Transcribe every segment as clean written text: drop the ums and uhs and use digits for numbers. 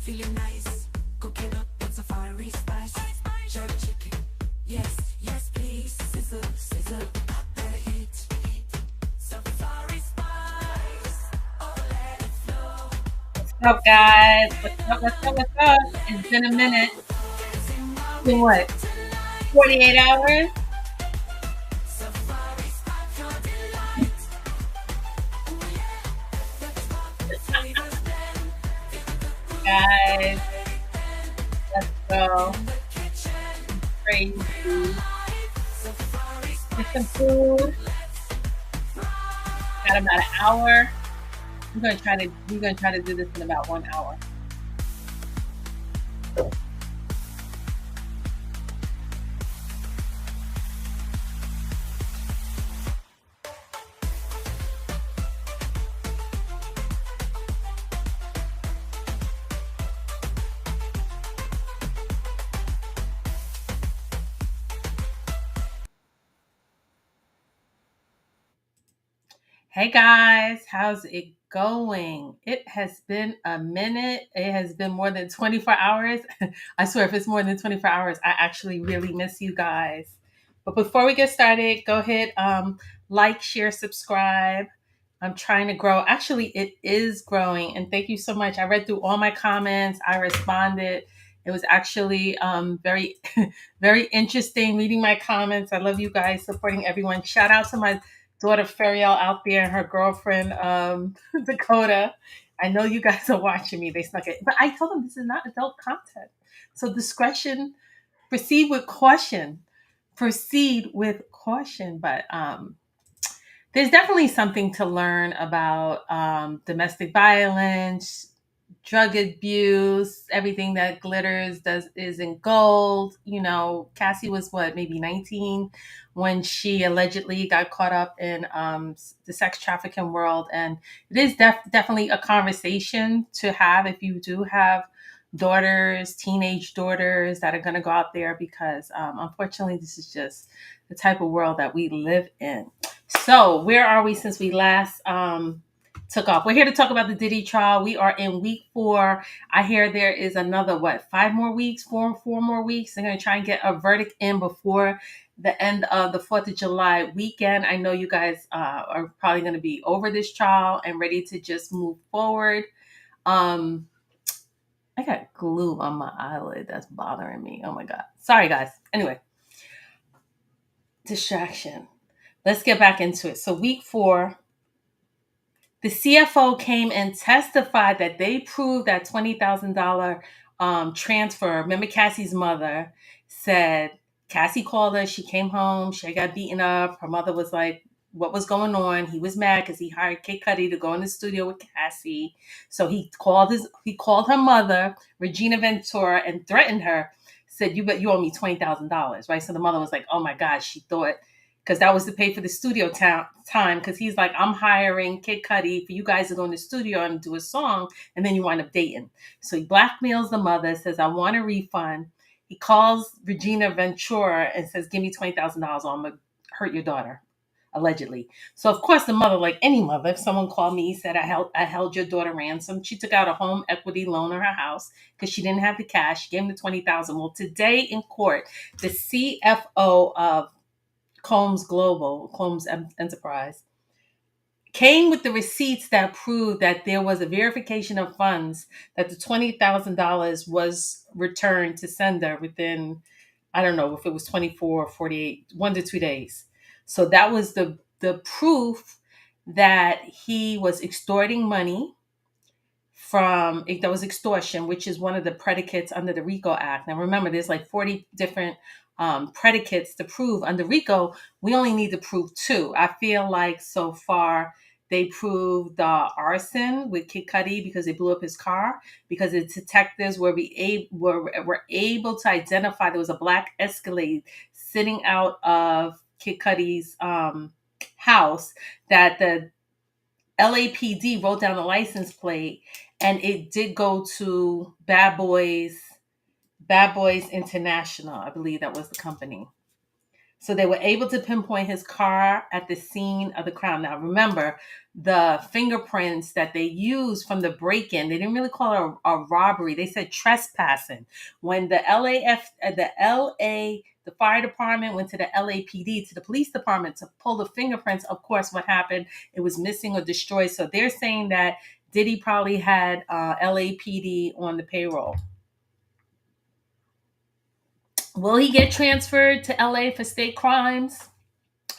feeling nice. Cooking up that safari spice. Jerk chicken, yes, yes please. Sizzle, sizzle, let it hit. Safari spice, oh let it flow. What's up, guys? What's up? What's up? What's up? It's been a minute. Dance in my Been what? rhythm tonight. 48 hours? Safari spice, your delight. Ooh yeah, let's rock the flavors blend. Feel the groove Guys, awaken. let's go. In the kitchen, real Crazy. life. Safari Get some spice, food. let's Got ride. about an hour. We're gonna try to do this in about 1 hour. Hey guys, how's it going? It has been a minute. It has been more than 24 hours. I swear, if it's more than 24 hours, I actually really miss you guys. But before we get started, go ahead, like, share, subscribe. I'm trying to grow. Actually, it is growing. And thank you so much. I read through all my comments, I responded. It was actually very, very interesting reading my comments. I love you guys supporting everyone. Shout out to my daughter Feriel out there and her girlfriend Dakota. I know you guys are watching me. They snuck it, but I told them this is not adult content, so discretion. Proceed with caution. Proceed with caution. But there's definitely something to learn about domestic violence, drug abuse, everything that glitters does is in gold. You know, Cassie was what, maybe 19 when she allegedly got caught up in the sex trafficking world. And it is definitely a conversation to have if you do have daughters, teenage daughters that are going to go out there because unfortunately, this is just the type of world that we live in. So, where are we since we last took off? We're here to talk about the Diddy trial. We are in week 4. I hear there is another, what, 5 more weeks, four more weeks. They're going to try and get a verdict in before the end of the 4th of July weekend. I know you guys are probably going to be over this trial and ready to just move forward. Um, I got glue on my eyelid that's bothering me. Oh my God. Sorry, guys. Anyway, distraction. Let's get back into it. So, week 4, the CFO came and testified that they proved that $20,000 transfer. Remember, Cassie's mother said Cassie called her. She came home. She got beaten up. Her mother was like, "What was going on?" He was mad because he hired Kid Cudi to go in the studio with Cassie. So he called her mother, Regina Ventura, and threatened her. Said, you owe me $20,000, right?" So the mother was like, "Oh my God," she thought, because that was to pay for the studio time. Because he's like, "I'm hiring Kid Cudi for you guys to go in the studio and do a song, and then you wind up dating." So he blackmails the mother, says, "I want a refund." He calls Regina Ventura and says, "Give me $20,000, or I'm gonna hurt your daughter." Allegedly. So of course the mother, like any mother, if someone called me, said, I held your daughter ransom. She took out a home equity loan on her house because she didn't have the cash. She gave him the 20,000. Well, today in court, the CFO of Combs Enterprise, came with the receipts that proved that there was a verification of funds, that the $20,000 was returned to sender within, I don't know if it was 24 or 48, 1 to 2 days. So that was the proof that he was extorting money from, that was extortion, which is one of the predicates under the RICO Act. Now remember, there's like 40 different predicates to prove under RICO. We only need to prove 2. I feel like so far they proved the arson with Kid Cudi because they blew up his car, because the detectives were able to identify there was a black Escalade sitting out of Kid Cudi's house, that the LAPD wrote down the license plate, and it did go to Bad Boys International. I believe that was the company. So they were able to pinpoint his car at the scene of the crime. Now, remember, the fingerprints that they used from the break-in, they didn't really call it a robbery. They said trespassing. When the the fire department went to the LAPD, to the police department to pull the fingerprints, of course, what happened? It was missing or destroyed. So they're saying that Diddy probably had LAPD on the payroll. Will he get transferred to LA for state crimes?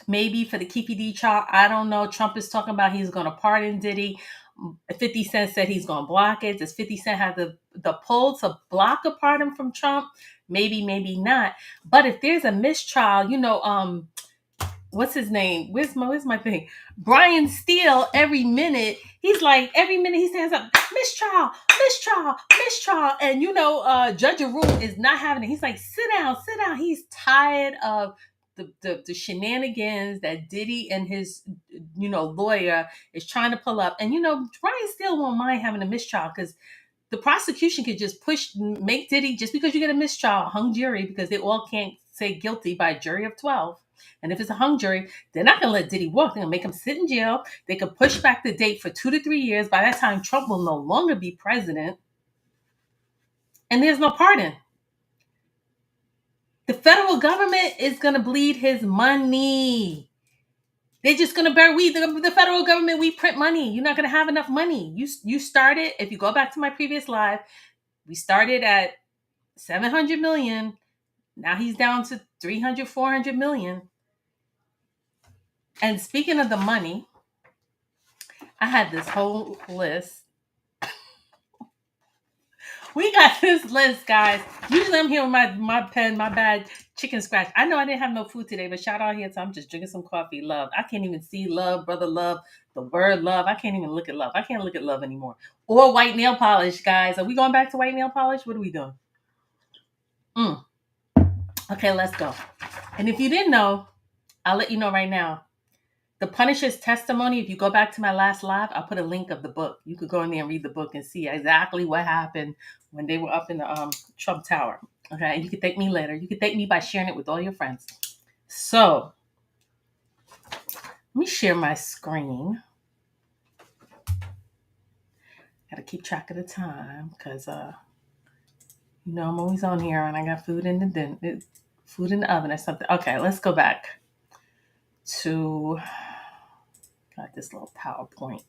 Maybe for the KPD trial. I don't know. Trump is talking about he's going to pardon Diddy. 50 Cent said he's going to block it. Does 50 Cent have the pull to block a pardon from Trump? Maybe, maybe not. But if there's a mistrial, what's his name? Where's my thing? Brian Steele, every minute he stands up, mistrial, mistrial, mistrial. And Judge Arun is not having it. He's like, sit down, sit down. He's tired of the shenanigans that Diddy and his lawyer is trying to pull up. And Brian Steele won't mind having a mistrial because the prosecution could just make Diddy, just because you get a mistrial, hung jury, because they all can't say guilty by a jury of 12. And if it's a hung jury, they're not going to let Diddy walk. They're going to make him sit in jail. They could push back the date for 2 to 3 years. By that time, Trump will no longer be president. And there's no pardon. The federal government is going to bleed his money. They're just going to the federal government. We print money. You're not going to have enough money. You started, if you go back to my previous live, we started at 700 million. Now he's down to 300, 400 million. And speaking of the money, I had this whole list. We got this list, guys. Usually I'm here with my pen, my bad chicken scratch. I know I didn't have no food today, but shout out here. So I'm just drinking some coffee. Love. I can't even see love, brother love, the word love. I can't even look at love. I can't look at love anymore. Or white nail polish, guys. Are we going back to white nail polish? What are we doing? Okay, let's go. And if you didn't know, I'll let you know right now. The Punisher's testimony, if you go back to my last live, I'll put a link of the book. You could go in there and read the book and see exactly what happened when they were up in the Trump Tower. Okay, and you can thank me later. You can thank me by sharing it with all your friends. So, let me share my screen. Got to keep track of the time because, I'm always on here and I got food in the oven or something. Okay, let's go back to... Got this little PowerPoint.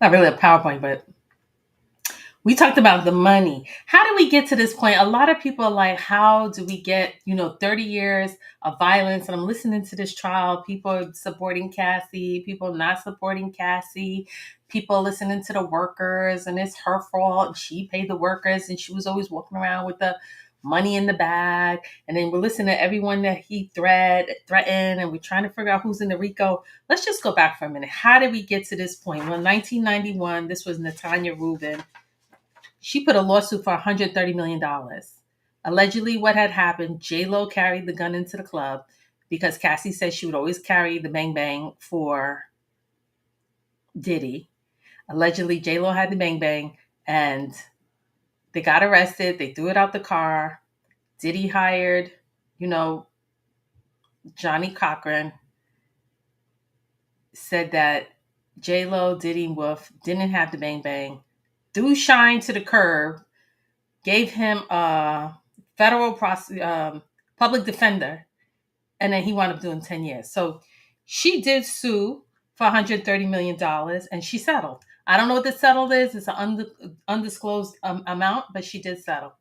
Not really a PowerPoint, but we talked about the money. How do we get to this point? A lot of people are like, how do we get, 30 years of violence? And I'm listening to this trial. People are supporting Cassie, people not supporting Cassie, people listening to the workers, and it's her fault. She paid the workers, and she was always walking around with the money in the bag. And then we're listening to everyone that he threatened, and we're trying to figure out who's in the RICO. Let's just go back for a minute. How did we get to this point? Well, in 1991, this was Natanya Rubin. She put a lawsuit for $130 million. Allegedly, what had happened, J-Lo carried the gun into the club because Cassie said she would always carry the bang bang for Diddy. Allegedly, J-Lo had the bang bang, and they got arrested. They threw it out the car. Diddy hired, Johnny Cochran, said that J-Lo, Diddy, Wolf didn't have the bang bang, threw Shine to the curb, gave him a federal public defender, and then he wound up doing 10 years. So she did sue for $130 million, and she settled. I don't know what the settled is. It's an undisclosed amount, but she did settle.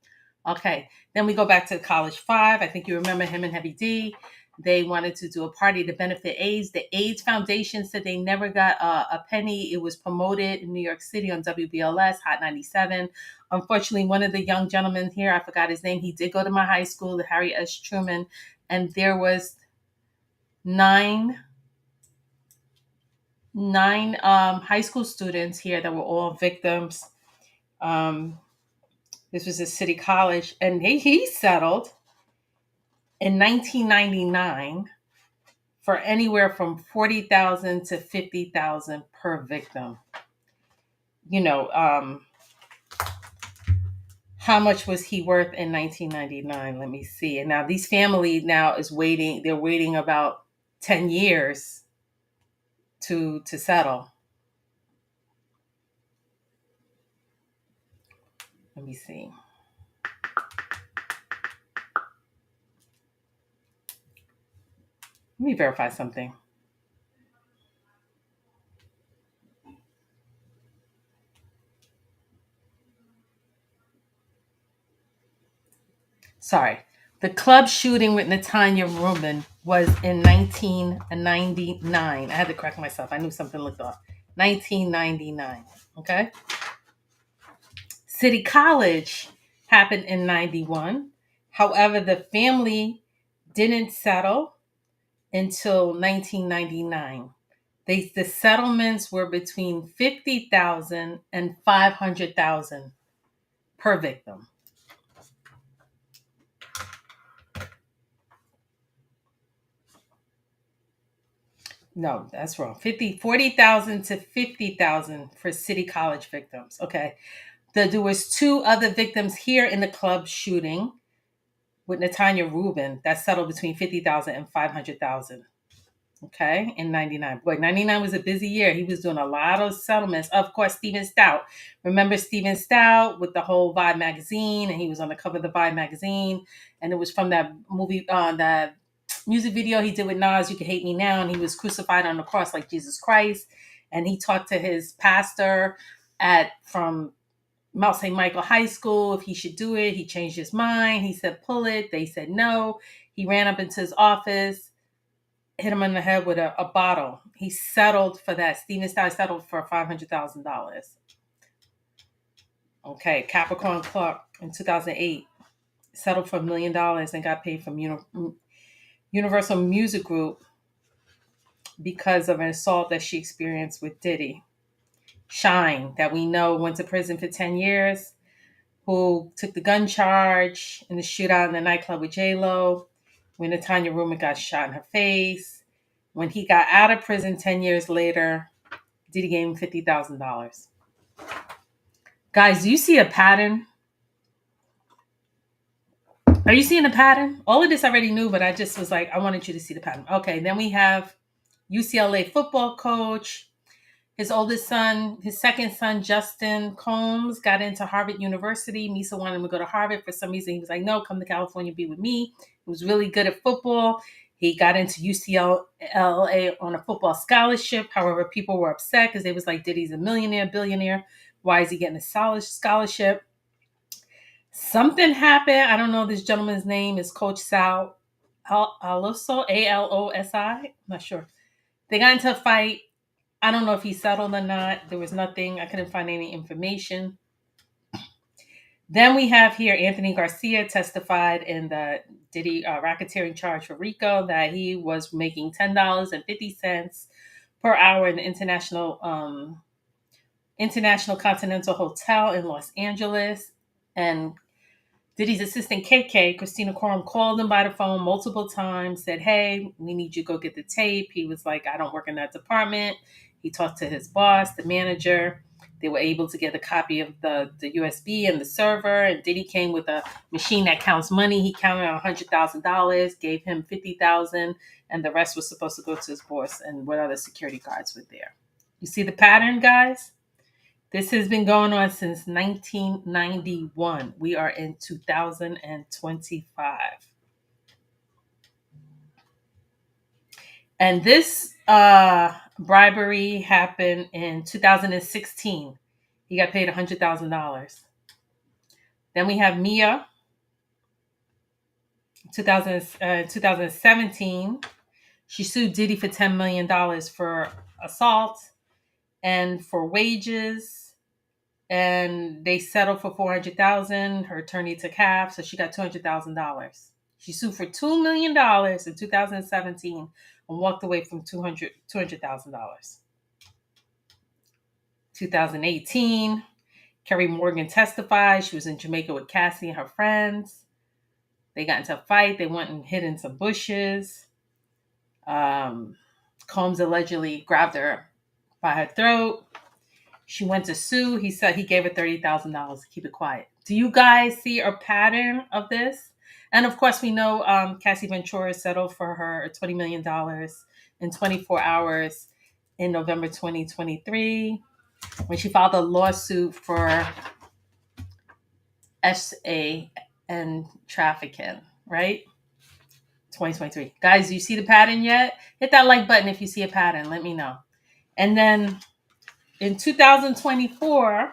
Okay, then we go back to College 5. I think you remember him and Heavy D. They wanted to do a party to benefit AIDS. The AIDS Foundation said they never got a penny. It was promoted in New York City on WBLS, Hot 97. Unfortunately, one of the young gentlemen here, I forgot his name, he did go to my high school, the Harry S. Truman, and there was nine high school students here that were all victims. This was a city college, and he settled in 1999 for anywhere from $40,000 to $50,000 per victim. How much was he worth in 1999? Let me see. And now these family now is waiting. They're waiting about 10 years to settle. Let me see. Let me verify something. Sorry. The club shooting with Natanya Rubin was in 1999. I had to correct myself. I knew something looked off. 1999. Okay. City College happened in 91. However, the family didn't settle until 1999. The settlements were between 50,000 and 500,000 per victim. No, that's wrong. 40,000 to 50,000 for City College victims. Okay. There was two other victims here in the club shooting with Natanya Rubin that settled between 50,000 and 500,000. Okay, in 99. Boy, 99 was a busy year. He was doing a lot of settlements. Of course, Stephen Stout. Remember Stephen Stout with the whole Vibe magazine, and he was on the cover of the Vibe magazine. And it was from that movie, that music video he did with Nas, You Can Hate Me Now, and he was crucified on the cross like Jesus Christ. And he talked to his pastor from Mount St. Michael High School if he should do it. He changed his mind. He said, pull it. They said no. He ran up into his office, hit him in the head with a bottle. He settled for that. Stephen Stout settled for $500,000. Okay, Capricorn Clark in 2008 settled for $1 million and got paid from Universal Music Group because of an assault that she experienced with Diddy. Shine, that we know went to prison for 10 years, who took the gun charge in the shootout in the nightclub with J-Lo, when Natanya Rubin got shot in her face. When he got out of prison 10 years later, Diddy gave him $50,000. Guys, do you see a pattern? Are you seeing a pattern? All of this I already knew, but I just was like, I wanted you to see the pattern. Okay, then we have UCLA football coach. His oldest son, his second son, Justin Combs, got into Harvard University. Misa wanted him to go to Harvard. For some reason, he was like, no, come to California, be with me. He was really good at football. He got into UCLA on a football scholarship. However, people were upset because they was like, Diddy's a millionaire, billionaire. Why is he getting a scholarship? Something happened. I don't know this gentleman's name. Is Coach Sal Alosi, Alosi? I'm not sure. They got into a fight. I don't know if he settled or not. There was nothing. I couldn't find any information. Then we have here Anthony Garcia testified in the Diddy racketeering charge for RICO that he was making $10.50 per hour in the International Continental Hotel in Los Angeles. And Diddy's assistant KK, Christina Corum, called him by the phone multiple times, said, hey, we need you to go get the tape. He was like, I don't work in that department. He talked to his boss, the manager. They were able to get a copy of the USB and the server. And Diddy came with a machine that counts money. He counted out $100,000, gave him $50,000, and the rest was supposed to go to his boss and what other security guards were there. You see the pattern, guys? This has been going on since 1991. We are in 2025. And this bribery happened in 2016. He got paid $100,000. Then we have Mia, 2017. She sued Diddy for $10 million for assault and for wages. And they settled for $400,000. Her attorney took half, so she got $200,000. She sued for $2 million in 2017 and walked away from $200,000. 2018, Kerry Morgan testified. She was in Jamaica with Cassie and her friends. They got into a fight. They went and hid in some bushes. Combs allegedly grabbed her by her throat. She went to sue. He said he gave her $30,000 to keep it quiet. Do you guys see a pattern of this? And of course, we know Cassie Ventura settled for her $20 million in 24 hours in November 2023 when she filed a lawsuit for SA and trafficking, right? 2023. Guys, do you see the pattern yet? Hit that like button if you see a pattern. Let me know. And then in 2024,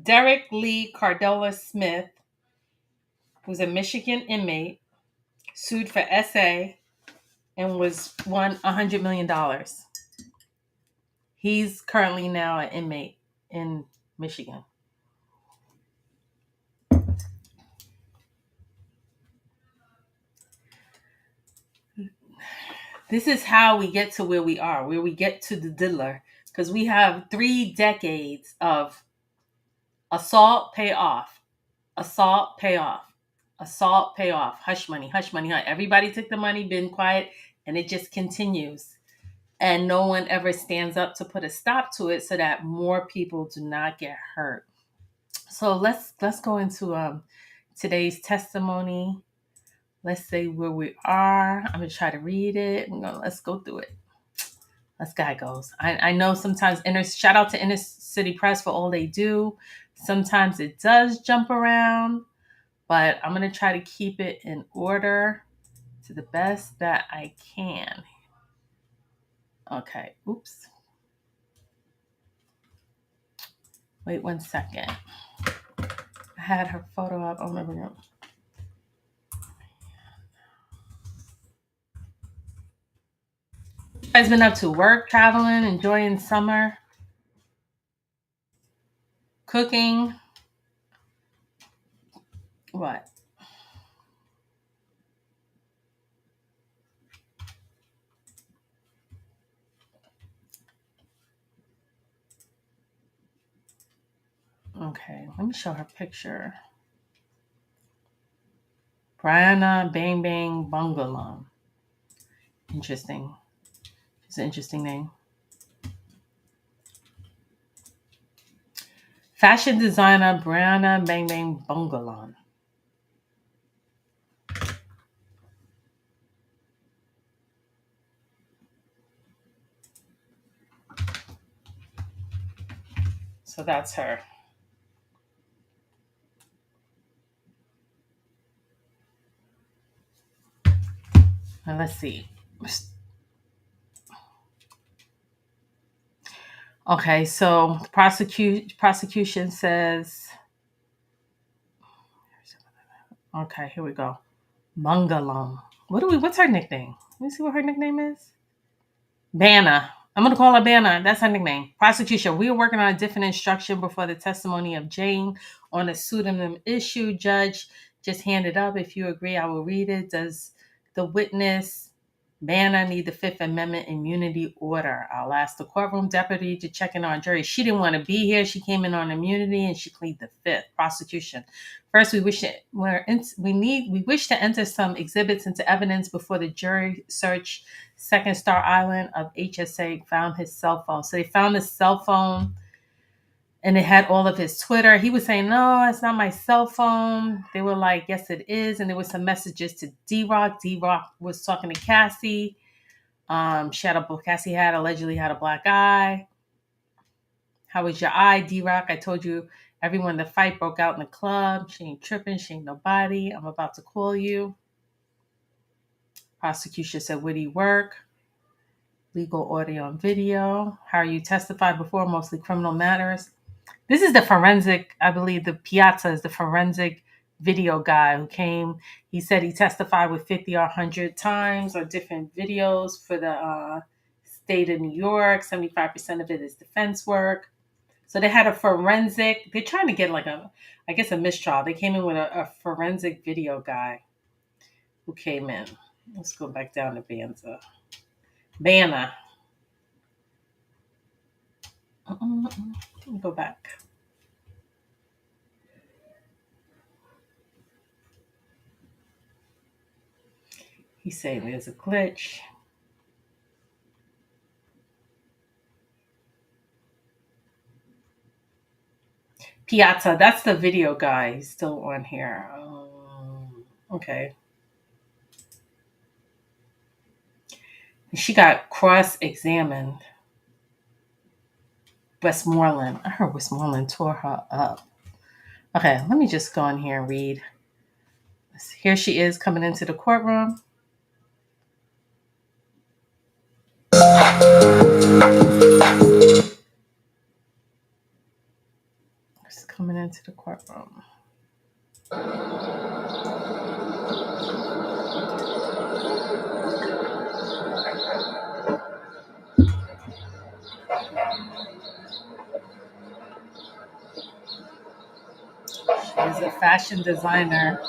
Derek Lee Cardella Smith, who's a Michigan inmate, sued for SA and was won $100 million. He's currently now an inmate in Michigan. This is how we get to where we are, where we get to the diddler, because we have 3 decades of assault, pay off, assault, pay off, assault, pay off, hush money, hush money. Everybody took the money, been quiet, and it just continues. And no one ever stands up to put a stop to it so that more people do not get hurt. So let's go into today's testimony. Let's say where we are. I'm gonna try to read it. Let's go through it. Let's guy goes. I know sometimes shout out to Inner City Press for all they do. Sometimes it does jump around, but I'm gonna try to keep it in order to the best that I can. Okay. Oops. Wait 1 second. I had her photo up. Oh, never mind. You guys been up to work, traveling, enjoying summer, cooking? What? Okay, let me show her picture. Bryana Bang Bang Bongolan. Interesting. It's an interesting name. Fashion designer Bryana Bang Bang Bongolan. So that's her. Now let's see. Okay, so prosecution says. Okay, here we go. Bongolan. What's her nickname? Let me see what her nickname is. Bana. I'm going to call her Bana. That's her nickname. Prosecution. We are working on a different instruction before the testimony of Jane on a pseudonym issue. Judge, just hand it up. If you agree, I will read it. Does the witness Bana need the Fifth Amendment immunity order? I'll ask the courtroom deputy to check in on jury. She didn't want to be here. She came in on immunity and she pleaded the Fifth. Prosecution. First, we wish to enter some exhibits into evidence before the jury search Second Star Island of HSA found his cell phone. So they found his cell phone and it had all of his Twitter. He was saying, no, it's not my cell phone. They were like, yes, it is. And there were some messages to D-Rock. D-Rock was talking to Cassie. Cassie allegedly had a black eye. How was your eye, D-Rock? I told you everyone the fight broke out in the club. She ain't tripping. She ain't nobody. I'm about to call you. Prosecution said, where do you work? Legal audio and video. How are you testified before? Mostly criminal matters. This is the forensic, I believe the Piazza is the forensic video guy who came. He said he testified with 50 or 100 times or different videos for the state of New York. 75% of it is defense work. So they had a forensic, they're trying to get a mistrial. They came in with a forensic video guy who came in. Let's go back down to Bana. Let me go back. He's saying there's a glitch. Piazza. That's the video guy. He's still on here. Okay. She got cross-examined. Westmoreland. I heard Westmoreland tore her up. Okay, let me just go in here and read. Here she is coming into the courtroom. She's coming into the courtroom. She's a fashion designer.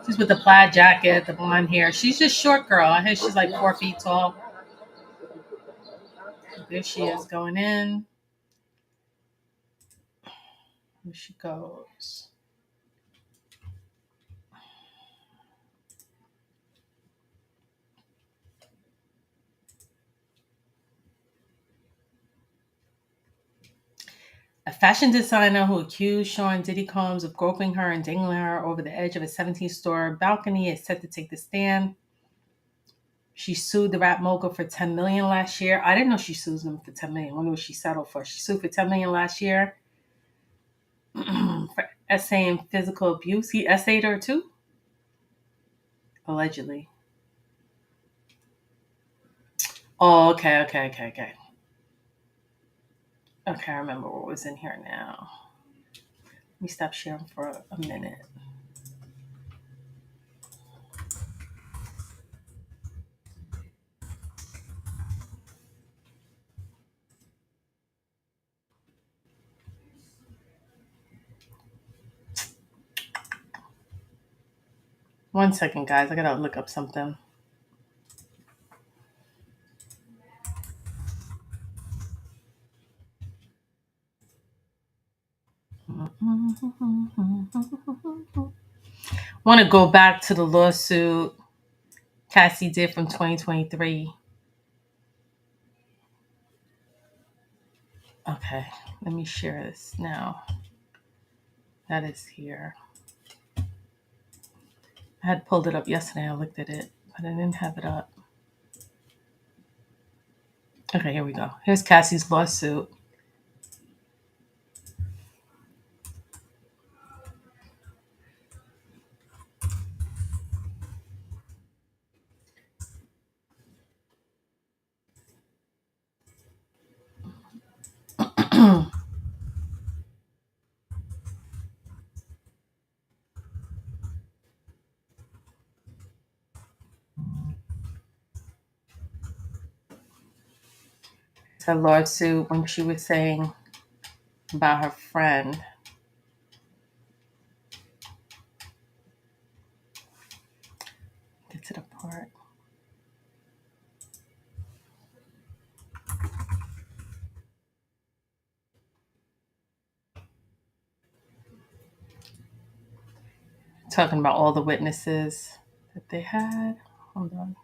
She's with the plaid jacket, the blonde hair. She's just short girl. I hear she's like 4 feet tall. There she is going in. Here she goes. A fashion designer who accused Sean Diddy Combs of groping her and dangling her over the edge of a 17-story balcony is set to take the stand. She sued the rap mogul for $10 million last year. I didn't know she sued him for $10 million. I wonder what she settled for. She sued for $10 million last year for essaying physical abuse. He essayed her too, allegedly. Oh, okay. Okay, I remember what was in here now. Let me stop sharing for a minute. One second, guys. I gotta look up something. Want to go back to the lawsuit Cassie did from 2023. Okay, let me share this now. That is here. I had pulled it up yesterday. I looked at it, but I didn't have it up. Okay, here we go. Here's Cassie's lawsuit. It's her lawsuit when she was saying about her friend. Get to the part. Talking about all the witnesses that they had. Hold on.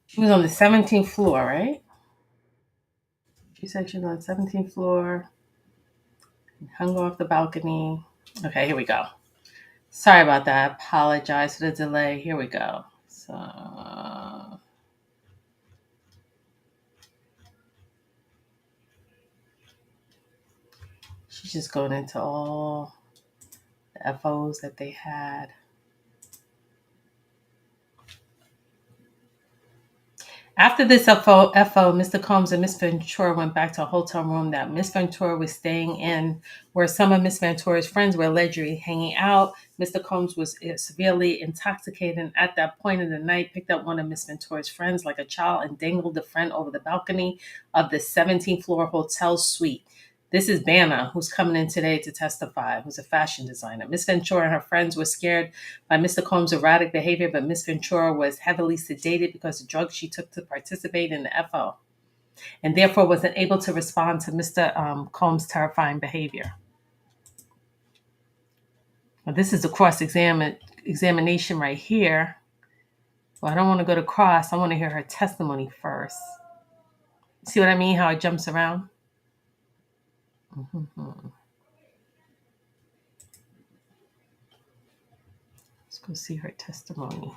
She was on the 17th floor, right? She said she was on the 17th floor, hung off the balcony. Okay, here we go. Sorry about that. I apologize for the delay. Here we go. So, she's just going into all the FOs that they had. After this FO, Mr. Combs and Miss Ventura went back to a hotel room that Miss Ventura was staying in, where some of Miss Ventura's friends were allegedly hanging out. Mr. Combs was severely intoxicated and at that point in the night picked up one of Miss Ventura's friends like a child and dangled the friend over the balcony of the 17th floor hotel suite. This is Bana, who's coming in today to testify, who's a fashion designer. Miss Ventura and her friends were scared by Mr. Combs' erratic behavior, but Miss Ventura was heavily sedated because of drugs she took to participate in the FO, and therefore wasn't able to respond to Mr. Combs' terrifying behavior. Well, this is the examination right here. Well, I don't want to go to cross. I want to hear her testimony first. See what I mean? How it jumps around? Mm-hmm. Let's go see her testimony.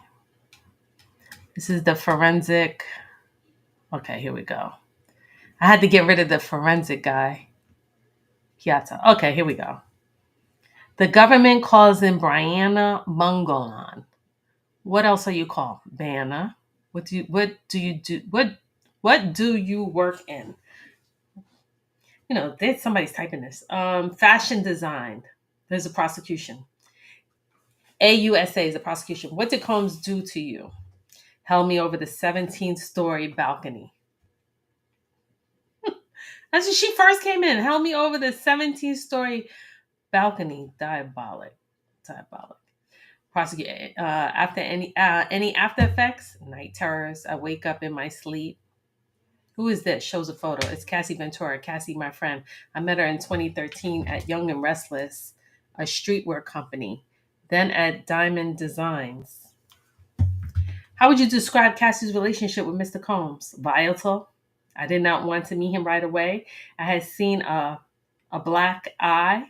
This is the forensic. Okay, here we go. I had to get rid of the forensic guy. Piazza. Okay, here we go. The government calls him Bryana Bongolan. What else are you called? Bana. What do you do? What do you work in? You know, there's somebody's typing this. Fashion design. There's a prosecution. AUSA is a prosecution. What did Combs do to you? Held me over the 17th-story balcony. That's when she first came in. Held me over the 17th-story balcony. Diabolic. Prosecute. After any after effects, night terrors. I wake up in my sleep. Who is this? Shows a photo. It's Cassie Ventura. Cassie, my friend. I met her in 2013 at Young and Restless, a streetwear company. Then at Diamond Designs. How would you describe Cassie's relationship with Mr. Combs? Volatile. I did not want to meet him right away. I had seen a black eye.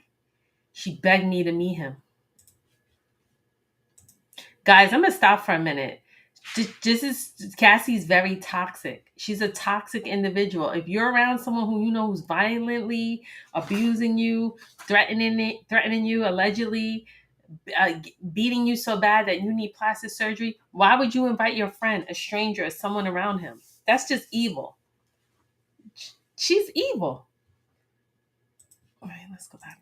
She begged me to meet him. Guys, I'm going to stop for a minute. Cassie's very toxic. She's a toxic individual. If you're around someone who you know who's violently abusing you, threatening you, allegedly beating you so bad that you need plastic surgery, why would you invite your friend, a stranger, someone around him? That's just evil. She's evil. All right, let's go back.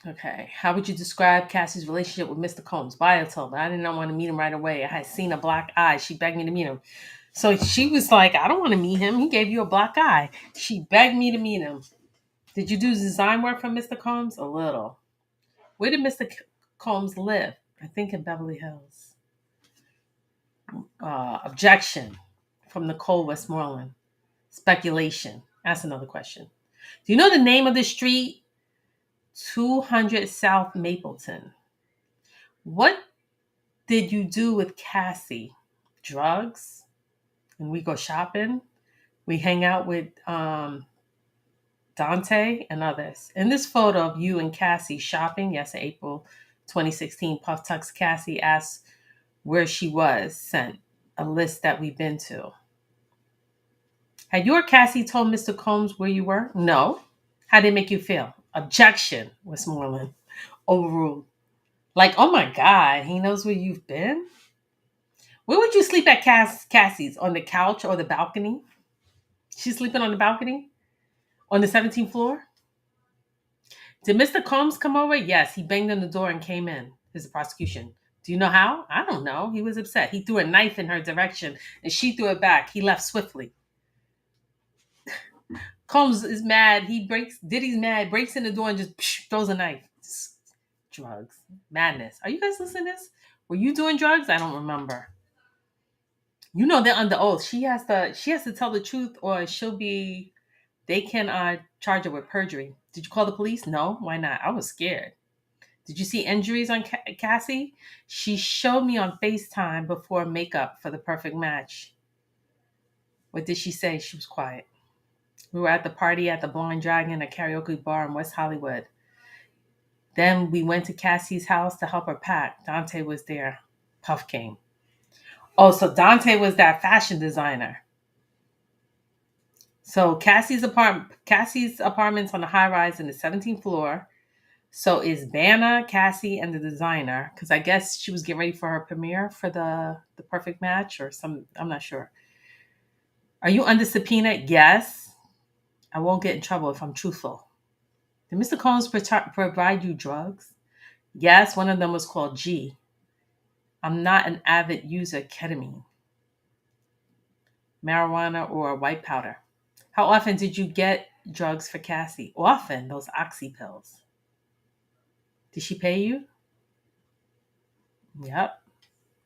Okay. How would you describe Cassie's relationship with Mr. Combs? Volatile, but I did not want to meet him right away. I had seen a black eye. She begged me to meet him. So she was like, I don't want to meet him. He gave you a black eye. She begged me to meet him. Did you do design work for Mr. Combs? A little. Where did Mr. Combs live? I think in Beverly Hills. Objection from Nicole Westmoreland. Speculation. That's another question. Do you know the name of the street? 200 South Mapleton. What did you do with Cassie? Drugs? And we go shopping. We hang out with Dante and others. In this photo of you and Cassie shopping, yes, April 2016, Puff Tuck's Cassie asked where she was, sent a list that we've been to. Had you or Cassie told Mr. Combs where you were? No. How did it make you feel? Objection, Westmoreland. Overruled. Like, oh my God, he knows where you've been? Where would you sleep at Cassie's? On the couch or the balcony? She's sleeping on the balcony? On the 17th floor? Did Mr. Combs come over? Yes, he banged on the door and came in. This is the prosecution. Do you know how? I don't know. He was upset. He threw a knife in her direction and she threw it back. He left swiftly. Combs is mad. Diddy's mad, breaks in the door and just throws a knife. Drugs. Madness. Are you guys listening to this? Were you doing drugs? I don't remember. You know they're under oath. She has to tell the truth or they can charge her with perjury. Did you call the police? No. Why not? I was scared. Did you see injuries on Cassie? She showed me on FaceTime before makeup for the perfect match. What did she say? She was quiet. We were at the party at the Blind Dragon, a karaoke bar in West Hollywood. Then we went to Cassie's house to help her pack. Dante was there. Puff came. Oh, so Dante was that fashion designer. So Cassie's apartment's on the high rise in the 17th floor. So is Bana, Cassie, and the designer, because I guess she was getting ready for her premiere for the perfect match or some, I'm not sure. Are you under subpoena? Yes. I won't get in trouble if I'm truthful. Did Mr. Combs provide you drugs? Yes, one of them was called G. I'm not an avid user of ketamine, marijuana, or white powder. How often did you get drugs for Cassie? Often, those oxy pills. Did she pay you? Yep.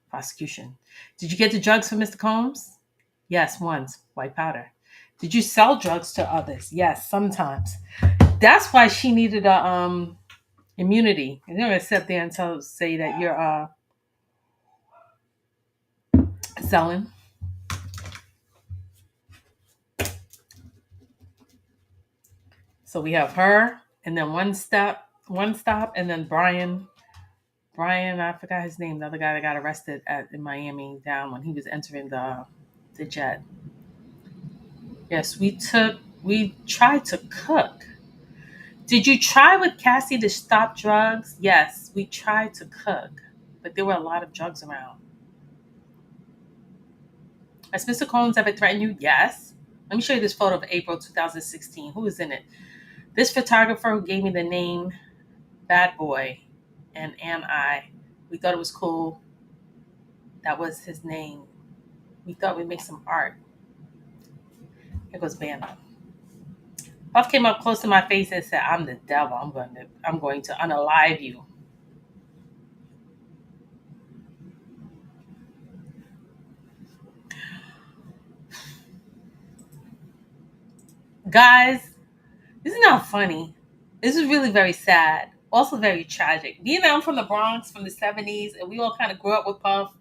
Prosecution. Did you get the drugs for Mr. Combs? Yes, once. White powder. Did you sell drugs to others? Yes, sometimes. That's why she needed a immunity. You're not gonna sit there and say that you're selling. So we have her, and then one stop, and then Brian, I forgot his name, the other guy that got arrested in Miami down when he was entering the jet. Yes, we tried to cook. Did you try with Cassie to stop drugs? Yes, we tried to cook, but there were a lot of drugs around. Has Mr. Combs ever threatened you? Yes. Let me show you this photo of April 2016. Who is in it? This photographer who gave me the name Bad Boy and I. We thought it was cool. That was his name. We thought we'd make some art. Here goes Bana. Puff came up close to my face and said, "I'm the devil. I'm going to unalive you." Guys, this is not funny. This is really very sad. Also very tragic. Being that I'm from the Bronx from the 70s and we all kind of grew up with Puff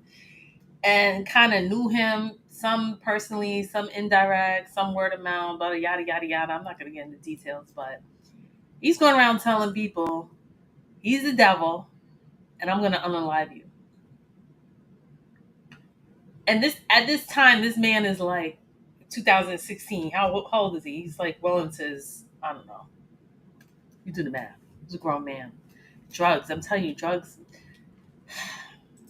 and kind of knew him, some personally, some indirect, some word of mouth, blah, yada, yada, yada. I'm not going to get into details, but he's going around telling people he's the devil and I'm going to unalive you. And this at this time, this man is like 2016. How old is he? He's like well into his, I don't know. You do the math. He's a grown man. Drugs. I'm telling you, drugs.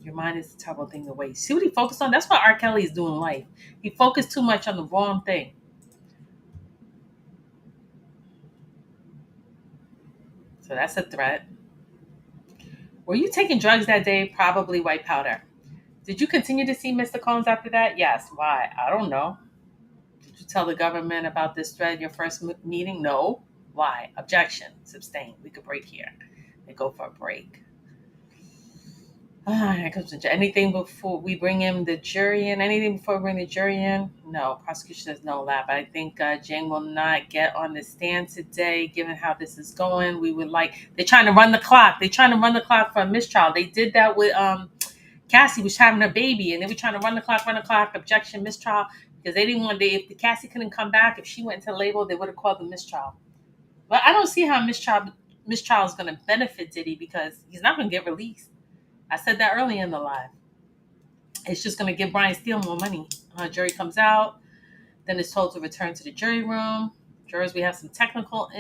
Your mind is a terrible thing to waste. See what he focused on? That's what R. Kelly is doing in life. He focused too much on the wrong thing. So that's a threat. Were you taking drugs that day? Probably white powder. Did you continue to see Mr. Combs after that? Yes. Why? I don't know. Did you tell the government about this threat in your first meeting? No. Why? Objection. Abstain. We could break here. They go for a break. Anything before we bring him the jury in? Anything before we bring the jury in? No. Prosecution says no lab. I think Jane will not get on the stand today, given how this is going. We would like. They're trying to run the clock. They're trying to run the clock for a mistrial. They did that with Cassie was having a baby, and they were trying to run the clock. Objection, mistrial, because they didn't want. If the Cassie couldn't come back, if she went into label, they would have called the mistrial. But I don't see how mistrial is going to benefit Diddy because he's not going to get released. I said that early in the live. It's just going to give Brian Steele more money. Jury comes out, then it's told to return to the jury room. Jurors, we have some technical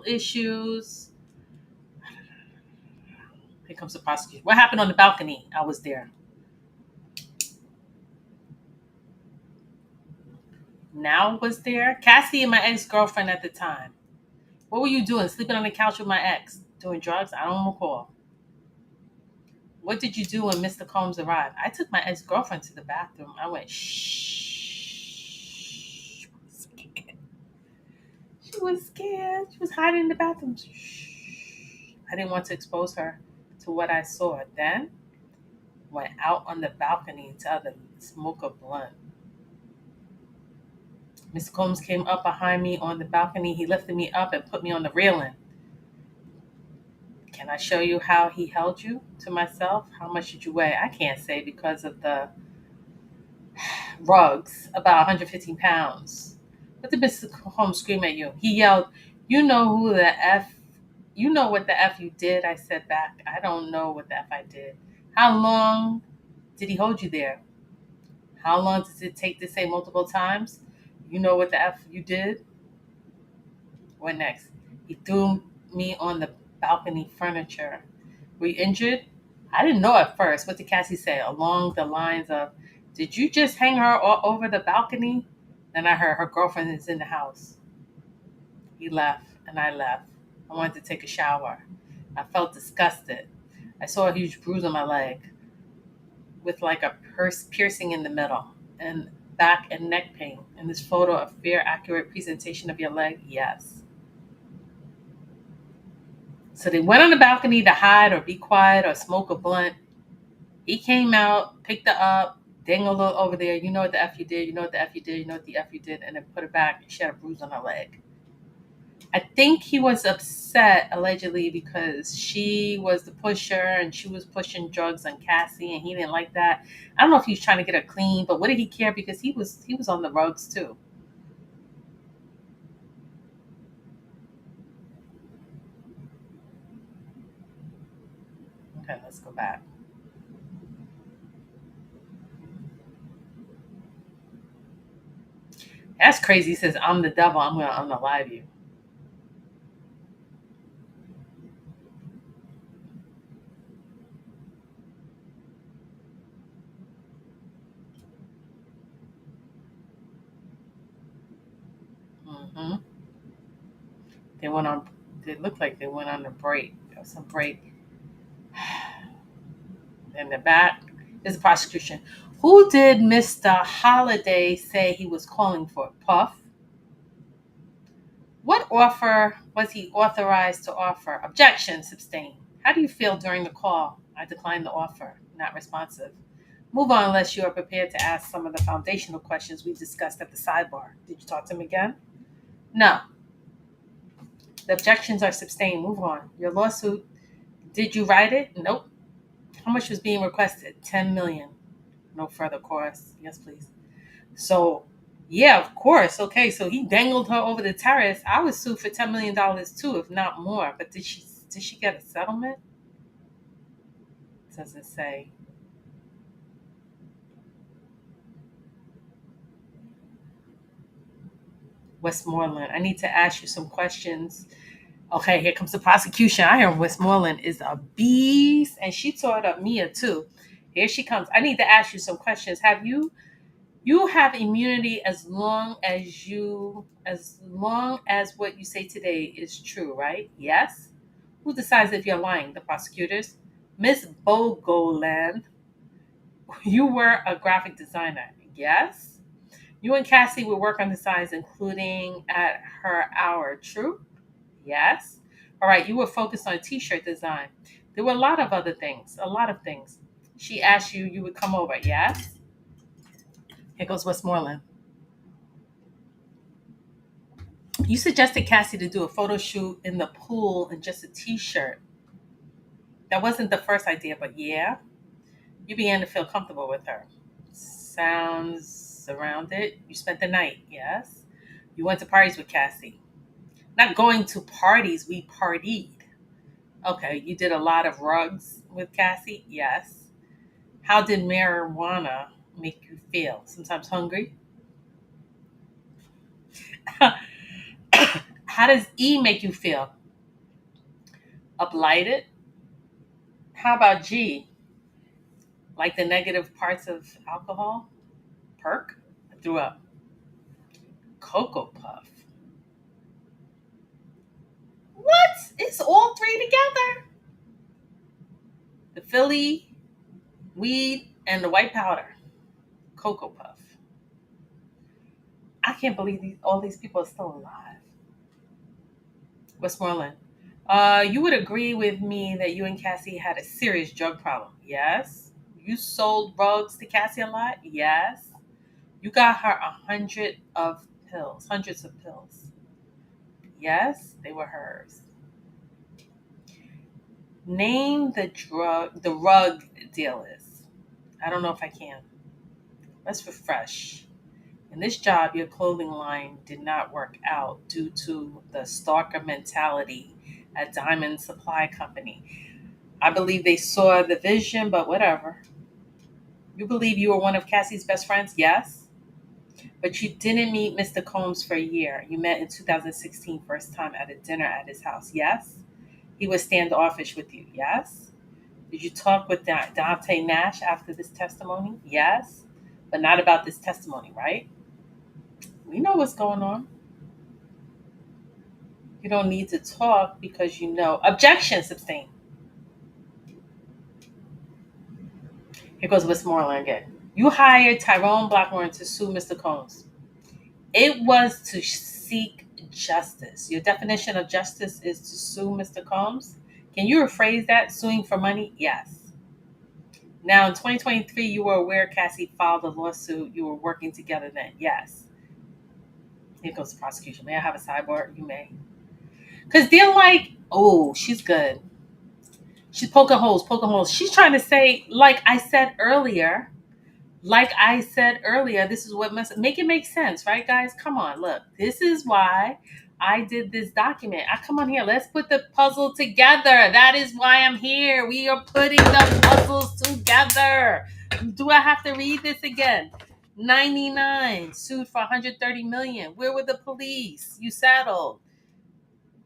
issues. Here comes the prosecutor. What happened on the balcony? I was there. Now was there. Cassie and my ex-girlfriend at the time. What were you doing? Sleeping on the couch with my ex? Doing drugs? I don't recall. What did you do when Mr. Combs arrived? I took my ex-girlfriend to the bathroom. I went, shh. She was scared. She was hiding in the bathroom. Shh. I didn't want to expose her to what I saw. Then went out on the balcony to smoke a blunt. Mr. Combs came up behind me on the balcony. He lifted me up and put me on the railing. Can I show you how he held you to myself? How much did you weigh? I can't say because of the rugs, about 115 pounds. What did Mr. Combs scream at you? He yelled, you know what the F you did? I said back, I don't know what the F I did. How long did he hold you there? How long does it take to say multiple times? You know what the F you did? What next? He threw me on the balcony furniture. Were you injured? I didn't know at first. What did Cassie say? Along the lines of, did you just hang her all over the balcony? Then I heard her girlfriend is in the house. He left and I left. I wanted to take a shower. I felt disgusted. I saw a huge bruise on my leg. with like a piercing in the middle and back and neck pain. In this photo, a fair, accurate presentation of your leg? Yes. So they went on the balcony to hide or be quiet or smoke a blunt. He came out, picked her up, dangled her over there. You know what the F you did, you know what the F you did, you know what the F you did, and then put her back. She had a bruise on her leg. I think he was upset, allegedly, because she was the pusher and she was pushing drugs on Cassie, and he didn't like that. I don't know if he was trying to get her clean, but what did he care? Because he was on the rugs too. Okay, let's go back. That's crazy. He says, "I'm the devil. I'm gonna unalive you." hmm They went on. It looked like they went on a break. There was some break in the back. There's a prosecution. Who did Mr. Holiday say he was calling for? Puff. What offer was he authorized to offer? Objection, sustain. How do you feel during the call? I declined the offer. Not responsive. Move on unless you are prepared to ask some of the foundational questions we discussed at the sidebar. Did you talk to him again? No. The objections are sustained. Move on. Your lawsuit. Did you write it? Nope. How much was being requested? 10 million. No further course. Yes, please. So, yeah, of course. Okay, so he dangled her over the terrace. I would sue for $10 million too, if not more. But did she get a settlement? Doesn't say. Westmoreland. I need to ask you some questions. Okay, here comes the prosecution. I hear Westmoreland is a beast, and she tore up Mia too. Here she comes. I need to ask you some questions. You have immunity as long as what you say today is true, right? Yes. Who decides if you're lying? The prosecutors. Miss Bongolan, you were a graphic designer. Yes. You and Cassie would work on designs, including at her hour. True? Yes. All right. You were focused on t-shirt design. There were a lot of other things. A lot of things. She asked you, you would come over. Yes. Here goes Westmoreland. You suggested Cassie to do a photo shoot in the pool in just a t-shirt. That wasn't the first idea, but yeah, you began to feel comfortable with her. Sounds around it. You spent the night, yes. You went to parties with Cassie. Not going to parties, we partied. Okay, you did a lot of rugs with Cassie, yes. How did marijuana make you feel? Sometimes hungry. How does E make you feel? Uplighted. How about G? Like the negative parts of alcohol? Perk? I threw up. Cocoa Puff. What? It's all three together? The Philly, weed, and the white powder. Cocoa Puff. I can't believe all these people are still alive. Westmoreland. You would agree with me that you and Cassie had a serious drug problem. Yes. You sold rugs to Cassie a lot. Yes. You got her hundreds of pills. Yes, they were hers. Name the rug dealers. I don't know if I can. Let's refresh. In this job, your clothing line did not work out due to the stalker mentality at Diamond Supply Company. I believe they saw the vision, but whatever. You believe you were one of Cassie's best friends? Yes. But you didn't meet Mr. Combs for a year. You met in 2016, first time at a dinner at his house. Yes. He was standoffish with you. Yes. Did you talk with Dante Nash after this testimony? Yes. But not about this testimony, right? We know what's going on. You don't need to talk because you know. Objection, sustain. Here goes Westmoreland again. You hired Tyrone Blackmore to sue Mr. Combs. It was to seek justice. Your definition of justice is to sue Mr. Combs. Can you rephrase that? Suing for money? Yes. Now, in 2023, you were aware Cassie filed a lawsuit. You were working together then. Yes. Here goes the prosecution. May I have a sidebar? You may. Because they're like, oh, she's good. She's poking holes, poking holes. She's trying to say, like I said earlier, this is what must make it make sense, right, guys? Come on, look. This is why I did this document. Come on here. Let's put the puzzle together. That is why I'm here. We are putting the puzzles together. Do I have to read this again? 99 sued for 130 million. Where were the police? You settled.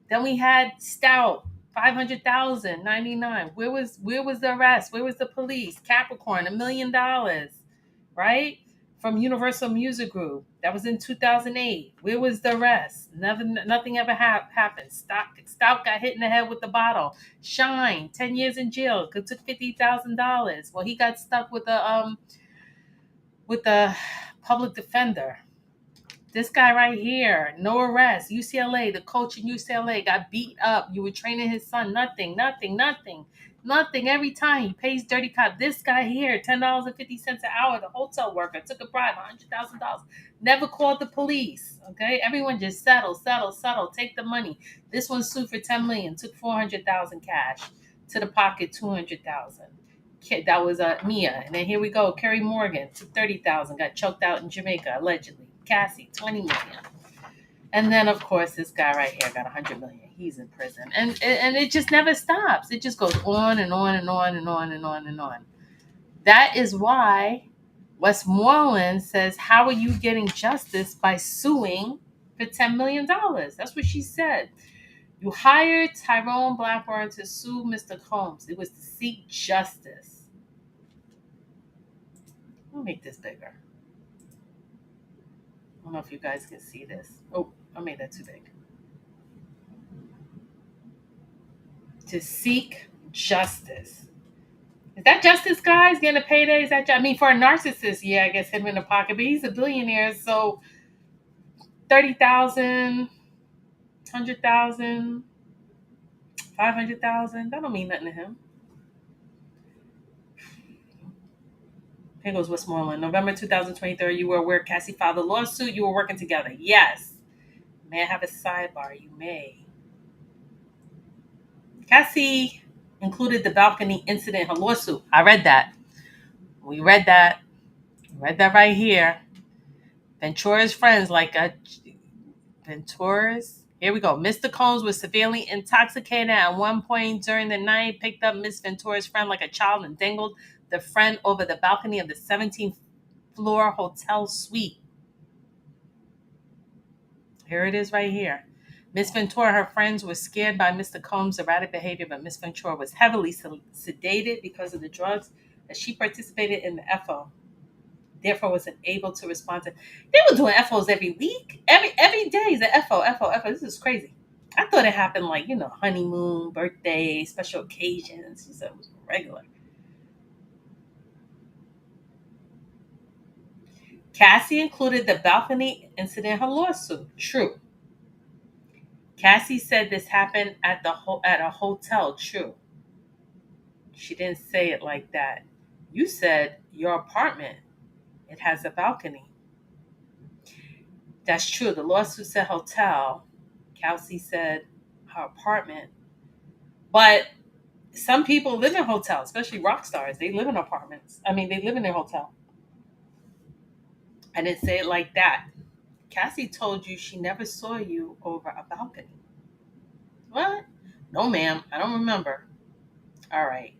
Then we had Stout, 500,000, 99. Where was the arrest? Where was the police? Capricorn, $1 million, right? From Universal Music Group. That was in 2008. Where was the arrest? Nothing ever happened. Stout got hit in the head with the bottle. Shine, 10 years in jail. Took $50,000. Well, he got stuck with a public defender. This guy right here, no arrest. UCLA, the coach in UCLA got beat up. You were training his son. Nothing. Every time he pays dirty cop. This guy here, $10.50 an hour. The hotel worker took a bribe, $100,000. Never called the police. Okay, everyone just settle. Take the money. This one sued for $10 million. Took $400,000 cash to the pocket. $200,000. That was Mia, and then here we go. Kerry Morgan took $30,000. Got choked out in Jamaica allegedly. Cassie, $20 million. And then, of course, this guy right here got $100 million. He's in prison. And it just never stops. It just goes on and on and on and on and on and on. That is why Westmoreland says, how are you getting justice by suing for $10 million? That's what she said. You hired Tyrone Blackburn to sue Mr. Combs. It was to seek justice. Let me make this bigger. I don't know if you guys can see this. Oh, I made that too big. To seek justice. Is that justice, guys? Getting a payday? Is that? I mean, for a narcissist, yeah, I guess hit him in the pocket. But he's a billionaire, so 30,000, 100,000, 500,000. That don't mean nothing to him. Here goes Westmoreland. November 2023. You were aware Cassie filed a lawsuit. You were working together. Yes. May I have a sidebar? You may. Cassie included the balcony incident in her lawsuit. I read that. We read that. Read that right here. Ventura's friends, Ventura's. Here we go. Mr. Combs was severely intoxicated at one point during the night, picked up Miss Ventura's friend like a child and dangled the friend over the balcony of the 17th floor hotel suite. Here it is right here. Miss Ventura and her friends were scared by Mr. Combs' erratic behavior, but Miss Ventura was heavily sedated because of the drugs that she participated in the FO. Therefore, wasn't able to respond to. They were doing FOs every week. Every day is an FO. This is crazy. I thought it happened honeymoon, birthday, special occasions. She said it was regular. Cassie included the balcony incident in her lawsuit. True. Cassie said this happened at a hotel. True. She didn't say it like that. You said your apartment. It has a balcony. That's true. The lawsuit said hotel. Cassie said her apartment. But some people live in hotels, especially rock stars. They live in apartments. I mean, they live in their hotel. I didn't say it like that. Cassie told you she never saw you over a balcony. What? No, ma'am. I don't remember. All right.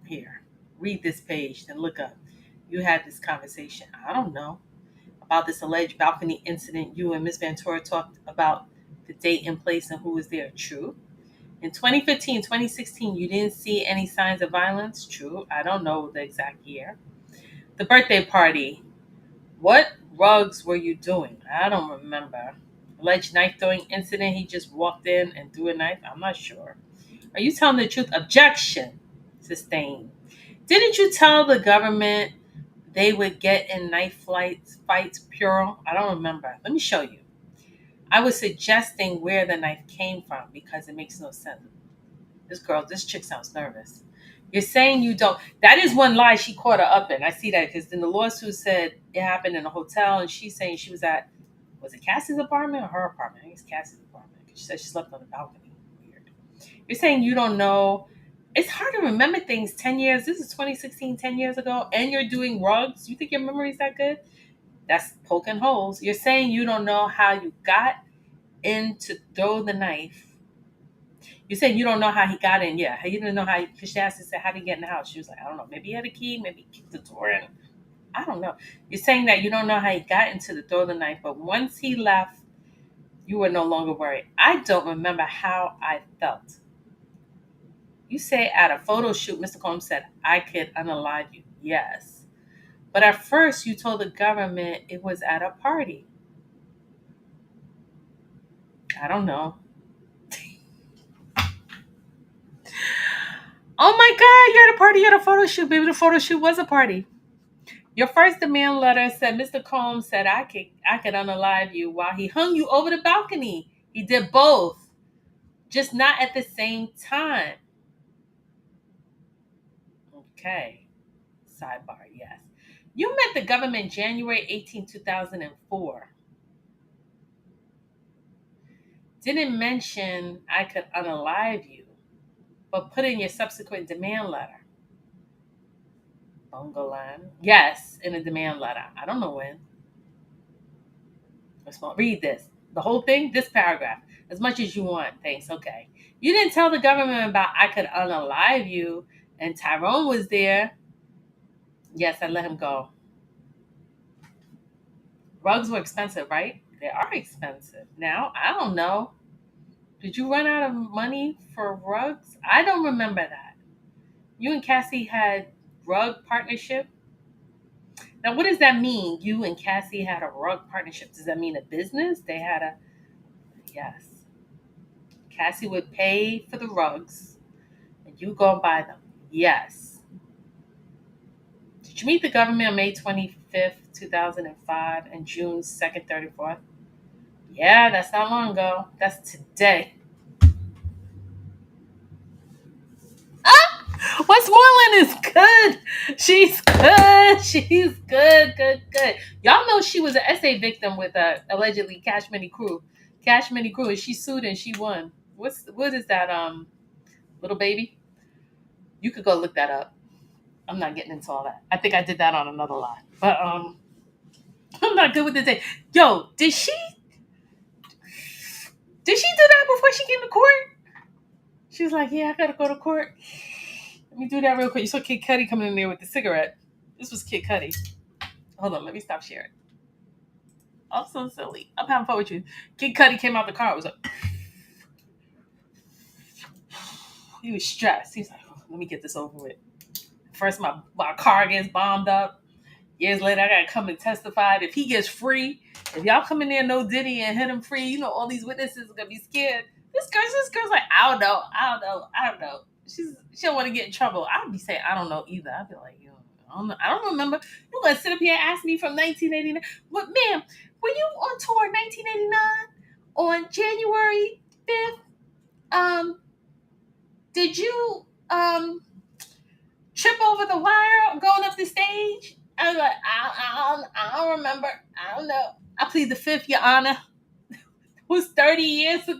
Here. Read this page and look up. You had this conversation. I don't know. About this alleged balcony incident, you and Miss Ventura talked about the date and place and who was there. True. In 2015, 2016, you didn't see any signs of violence. True. I don't know the exact year. The birthday party. What rugs were you doing? I don't remember. Alleged knife throwing incident. He just walked in and threw a knife. I'm not sure. Are you telling the truth? Objection. Sustained. Didn't you tell the government they would get in knife fights plural? I don't remember. Let me show you. I was suggesting where the knife came from because it makes no sense. This chick sounds nervous. You're saying you don't. That is one lie she caught her up in. I see that because then the lawsuit said it happened in a hotel, and she's saying she was at, was it Cassie's apartment or her apartment? I think it's Cassie's apartment. She said she slept on the balcony. Weird. You're saying you don't know. It's hard to remember things 10 years. This is 2016, 10 years ago, and you're doing rugs. You think your memory's that good? That's poking holes. You're saying you don't know how you got in to throw the knife. You're saying you don't know how he got in. Yeah, you didn't know how. Because she asked, said, "How did he get in the house?" She was like, "I don't know. Maybe he had a key. Maybe he kicked the door in. I don't know." You're saying that you don't know how he got into the throw the knife, but once he left, you were no longer worried. I don't remember how I felt. You say at a photo shoot, Mr. Combs said, "I could unalive you." Yes, but at first you told the government it was at a party. I don't know. Oh my God, you're at a party, you're at a photo shoot. Maybe the photo shoot was a party. Your first demand letter said Mr. Combs said I could unalive you while he hung you over the balcony. He did both, just not at the same time. Okay. Sidebar, yes. You met the government January 18, 2004. Didn't mention I could unalive you, but put in your subsequent demand letter. Bongolan. Yes, in a demand letter. I don't know when. Read this. The whole thing, this paragraph. As much as you want. Thanks. Okay. You didn't tell the government about I could unalive you, and Tyrone was there. Yes, I let him go. Rugs were expensive, right? They are expensive. Now, I don't know. Did you run out of money for rugs? I don't remember that. You and Cassie had rug partnership. Now, what does that mean? You and Cassie had a rug partnership. Does that mean a business? They had a, yes. Cassie would pay for the rugs and you go and buy them. Yes. Did you meet the government on May 25th, 2005 and June 2nd, 34th? Yeah, that's not long ago. That's today. Westmoreland is good. She's good. She's good, good, good. Y'all know she was an essay victim with allegedly Cash Money Crew. Cash Money Crew, and she sued and she won. What is that? Little baby. You could go look that up. I'm not getting into all that. I think I did that on another lie, but I'm not good with the day. Yo, did she do that before she came to court? She was like, "Yeah, I gotta go to court. Let me do that real quick." You saw Kid Cudi coming in there with the cigarette. This was Kid Cudi. Hold on, let me stop sharing. I'm so silly. I'm having fun with you. Kid Cudi came out the car. It was like, he was stressed. He's like, "Oh, let me get this over with. First, my car gets bombed up. Years later, I gotta come and testify. If he gets free, if y'all come in there, no Diddy, and hit him free, you know all these witnesses are gonna be scared. This girl's like, I don't know. She don't want to get in trouble. I'd be saying, I don't know either. I'd be like, I don't know. I don't remember. You gonna sit up here and ask me from 1989? What, ma'am? Were you on tour in 1989 on January 5th? Did you trip over the wire going up the stage? I was like, I don't remember. I don't know. I plead the fifth, Your Honor. It was 30 years ago.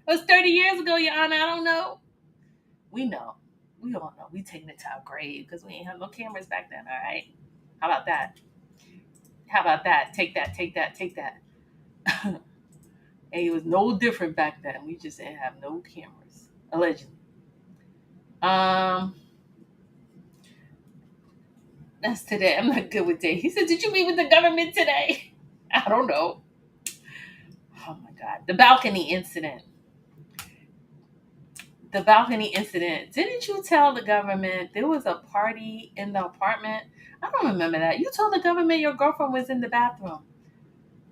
It was 30 years ago, Your Honor. I don't know. We know. We all know. We taking it to our grave because we ain't have no cameras back then, all right? How about that? How about that? Take that, take that, take that. And it was no different back then. We just didn't have no cameras. Allegedly. Um, that's today. I'm not good with days. He said, "Did you meet with the government today?" I don't know. Oh my God. The balcony incident. The balcony incident. Didn't you tell the government there was a party in the apartment? I don't remember that. You told the government your girlfriend was in the bathroom.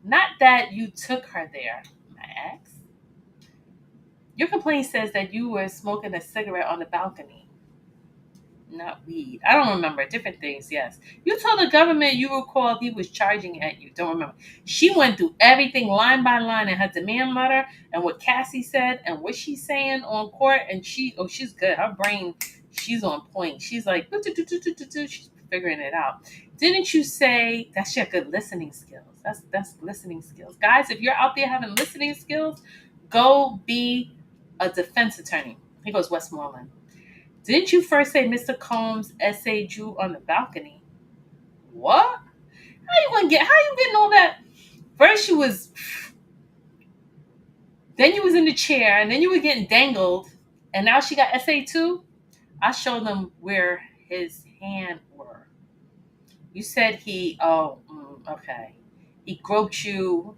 Not that you took her there, my ex. Your complaint says that you were smoking a cigarette on the balcony. Not weed. I don't remember. Different things, yes. You told the government you recalled he was charging at you. Don't remember. She went through everything line by line in her demand letter and what Cassie said and what she's saying on court. And she's good. Her brain, she's on point. She's like, she's figuring it out. Didn't you say that's your good listening skills? That's listening skills. Guys, if you're out there having listening skills, go be a defense attorney. Here goes Westmoreland. Didn't you first say Mr. Combs essayed you on the balcony? What? How you getting all that? First you was, then you was in the chair, and then you were getting dangled, and now she got essayed too? I showed them where his hand were. You said okay. He groped you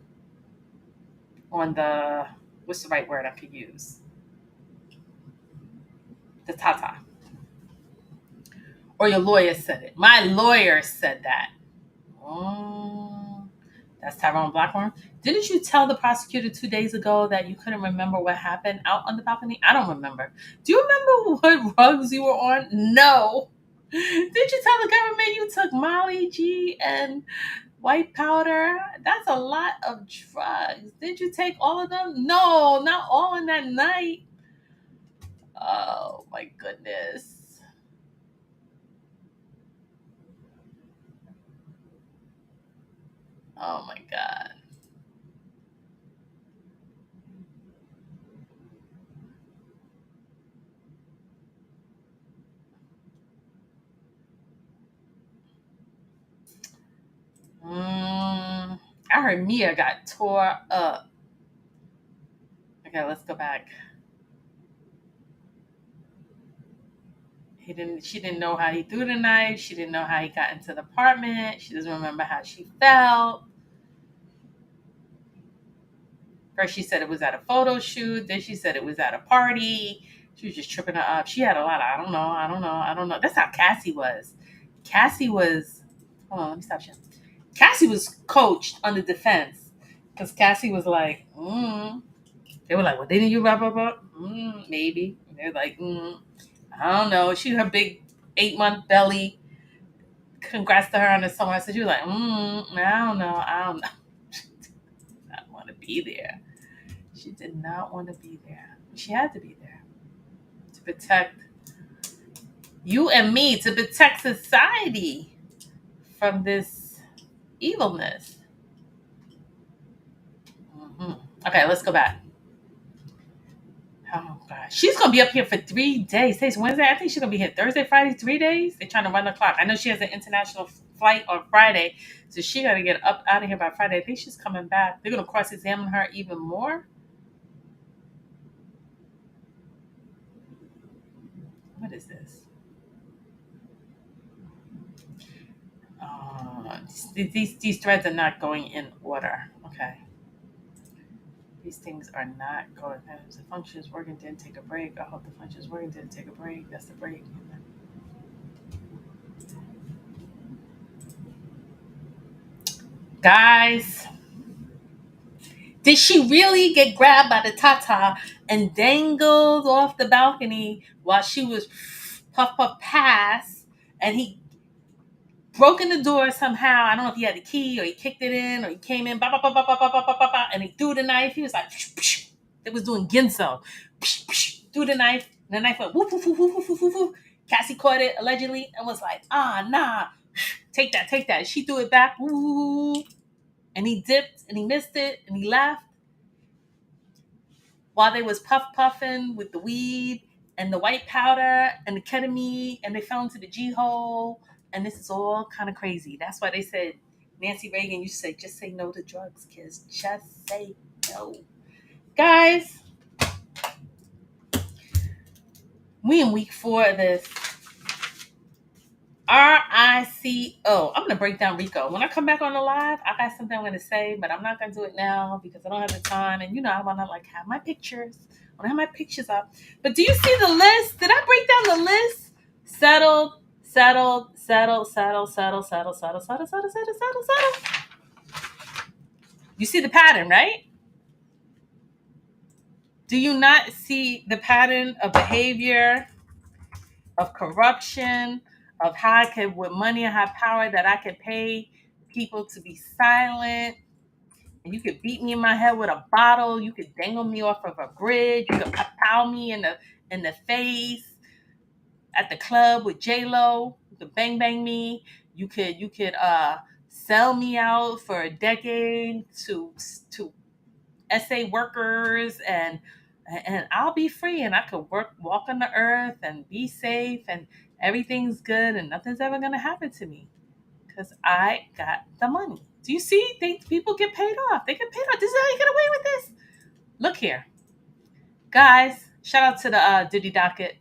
on the, what's the right word I could use? The tata. Or your lawyer said it. My lawyer said that. Oh, that's Tyrone Blackburn. Didn't you tell the prosecutor 2 days ago that you couldn't remember what happened out on the balcony? I don't remember. Do you remember what rugs you were on? No. Did you tell the government you took Molly, G, and white powder? That's a lot of drugs. Did you take all of them? No, not all in that night. Oh my goodness. Oh my God. I heard Mia got tore up. Okay, let's go back. She didn't know how he threw the knife. She didn't know how he got into the apartment. She doesn't remember how she felt. First she said it was at a photo shoot. Then she said it was at a party. She was just tripping her up. She had a lot of I don't know. That's how Cassie was. Cassie was, hold on, let me stop you. Cassie was coached on the defense. Because Cassie was like, They were like, well, didn't you blah, blah, blah? Maybe. And they're like, I don't know. She her big 8-month belly. Congrats to her on the song. I said, she was like, I don't know. I don't know. She did not want to be there. She did not want to be there. She had to be there to protect you and me, to protect society from this evilness. Okay, let's go back. Oh gosh, she's gonna be up here for 3 days. Today's Wednesday. I think she's gonna be here Thursday, Friday, 3 days. They're trying to run the clock. I know she has an international flight on Friday, so she got to get up out of here by Friday. I think she's coming back. They're gonna cross-examine her even more. What is this? These threads are not going in order. Okay. These things are not going. The function is working, didn't take a break. I hope the function is working, didn't take a break. That's the break. Guys, did she really get grabbed by the tata and dangled off the balcony while she was puff puff pass, and he broke in the door somehow? I don't know if he had the key or he kicked it in or he came in, and he threw the knife. He was like, it was doing Ginso. Threw the knife, and the knife went whoop, whoop, whoop, whoop, whoop, whoop, whoop. Cassie caught it allegedly and was like, nah, take that. She threw it back, woo, and he dipped and he missed it and he left while they was puffing with the weed and the white powder and the ketamine, and they fell into the G hole. And this is all kind of crazy. That's why they said, Nancy Reagan used to say, just say no to drugs, kids. Just say no. Guys, we in week 4 of this. RICO. I'm going to break down RICO. When I come back on the live, I got something I'm going to say, but I'm not going to do it now because I don't have the time. And, I want to have my pictures. I want to have my pictures up. But do you see the list? Did I break down the list? Settled. You see the pattern, right? Do you not see the pattern of behavior of corruption, of how I could, with money and high power, that I could pay people to be silent. And you could beat me in my head with a bottle. You could dangle me off of a bridge. You could pow me in the face at the club with J Lo. You could bang bang me. You could sell me out for a decade to SA workers, and I'll be free, and I could walk on the earth and be safe, and everything's good and nothing's ever gonna happen to me because I got the money. Do you see? People get paid off. They get paid off. This is how you get away with this. Look here, guys. Shout out to the Diddy docket.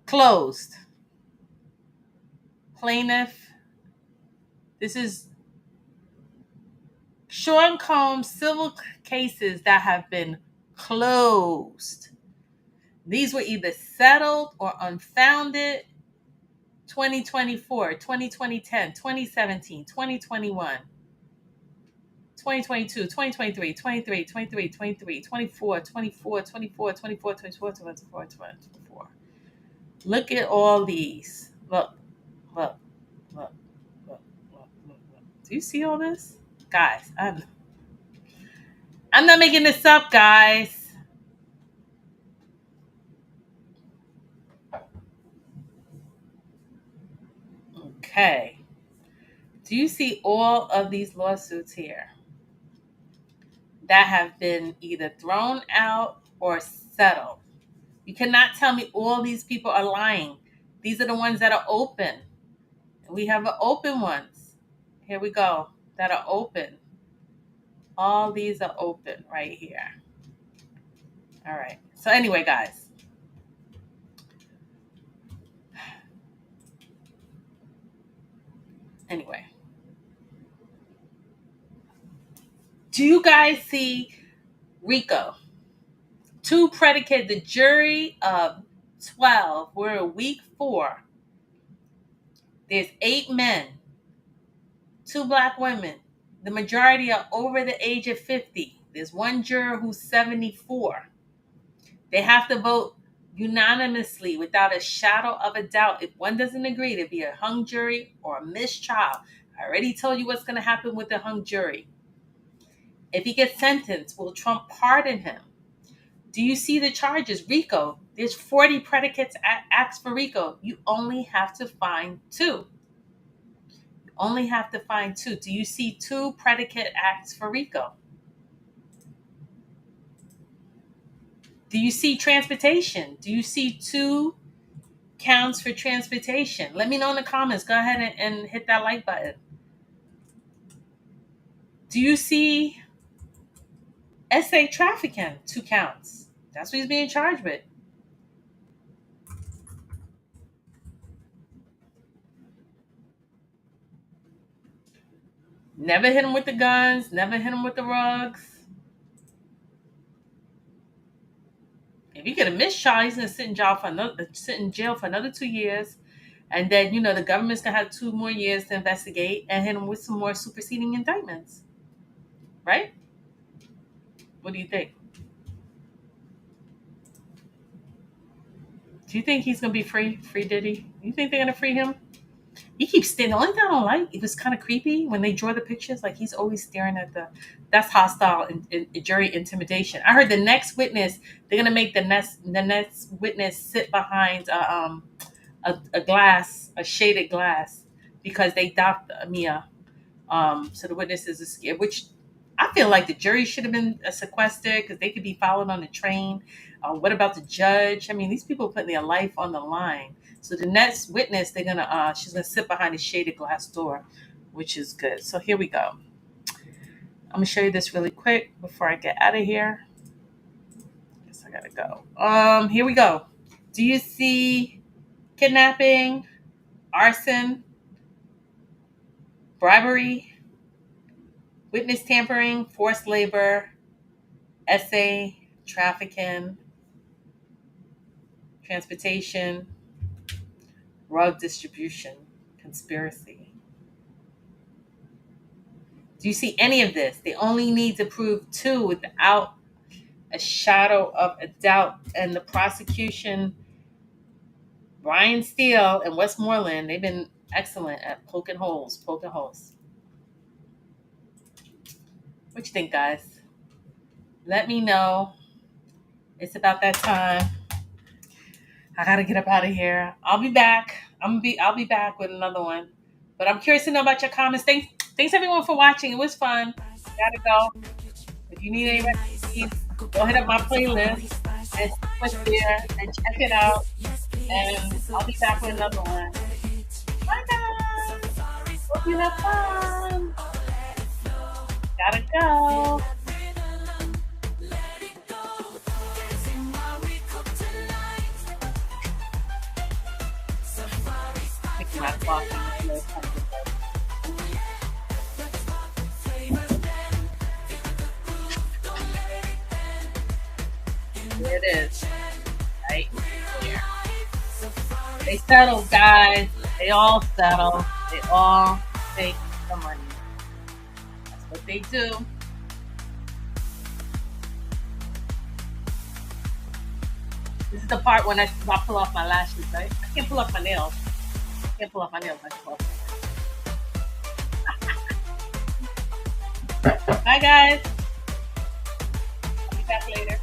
Closed. Plaintiff. This is Sean Combs' civil cases that have been closed. These were either settled or unfounded. 2024, 2010, 2017, 2021, 2022, 2023, 23, 23, 23, 24, 24, 24, 24, 24, 24, 24. Look at all these. Look, look, look, look, look, look. Do you see all this? Guys, I'm not making this up, guys. Okay. Do you see all of these lawsuits here that have been either thrown out or settled? You cannot tell me all these people are lying. These are the ones that are open. We have open ones. Here we go. That are open. All these are open right here. All right. So anyway, guys. Anyway. Do you guys see Rico? Two predicate, the jury of 12. We're in week 4. There's 8 men, 2 black women. The majority are over the age of 50. There's one juror who's 74. They have to vote unanimously without a shadow of a doubt. If one doesn't agree, there'd be a hung jury or a mistrial. I already told you what's going to happen with the hung jury. If he gets sentenced, will Trump pardon him? Do you see the charges? Rico, there's 40 predicates acts for Rico. You only have to find 2. Only have to find 2. Do you see 2 predicate acts for Rico? Do you see transportation? Do you see 2 counts for transportation? Let me know in the comments. Go ahead and hit that like button. Do you see SA trafficking? 2 counts. That's what he's being charged with. Never hit him with the guns. Never hit him with the rugs. If you get a mistrial, he's gonna sit in jail for another 2 years, and then the government's gonna have 2 more years to investigate and hit him with some more superseding indictments. Right? What do you think? Do you think he's gonna be free? Free Diddy? You think they're gonna free him? He keeps staring. The only thing I don't like, it was kind of creepy when they draw the pictures. Like he's always staring at that's hostile and jury intimidation. I heard the next witness, they're gonna make the next witness sit behind a glass, a shaded glass, because they docked Mia. So the witnesses are scared, which I feel like the jury should have been sequestered because they could be followed on the train. What about the judge? I mean, these people are putting their life on the line. So the next witness, she's gonna sit behind a shaded glass door, which is good. So here we go. I'm gonna show you this really quick before I get out of here. Guess I gotta go. Here we go. Do you see kidnapping, arson, bribery, witness tampering, forced labor, SA, trafficking, transportation, rug distribution, conspiracy? Do you see any of this? They only need to prove 2 without a shadow of a doubt. And the prosecution Brian Steele and Westmoreland, they've been excellent at poking holes, poking holes. What you think, guys? Let me know. It's about that time. I gotta get up out of here. I'll be back. I'll be back with another one. But I'm curious to know about your comments. Thanks everyone for watching. It was fun. Gotta go. If you need any recipes, go hit up my playlist and click there and check it out. And I'll be back with another one. Bye guys. Hope you have fun. Gotta go. Pick my coffee. There it is. Right here. They settle, guys. They all settle. They all take the money. That's what they do. This is the part when I pull off my lashes, right? I can't pull off my nails. I can't pull off my nails. Bye, guys. I'll be back later.